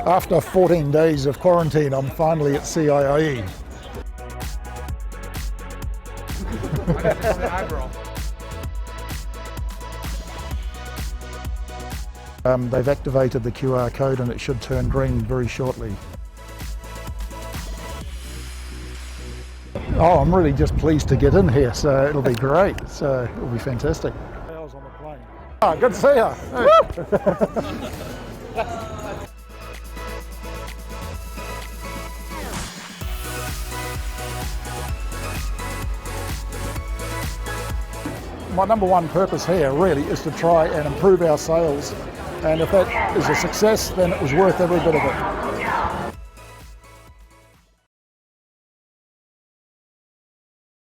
After 14 days of quarantine, I'm finally at CIIE. They've activated the QR code and it should turn green very shortly. Oh, I'm really just pleased to get in here, so it'll be great. So it'll be fantastic. Hours on the plane. Oh, good to see you. My number one purpose here really is to try and improve our sales, and if that is a success, then it was worth every bit of it.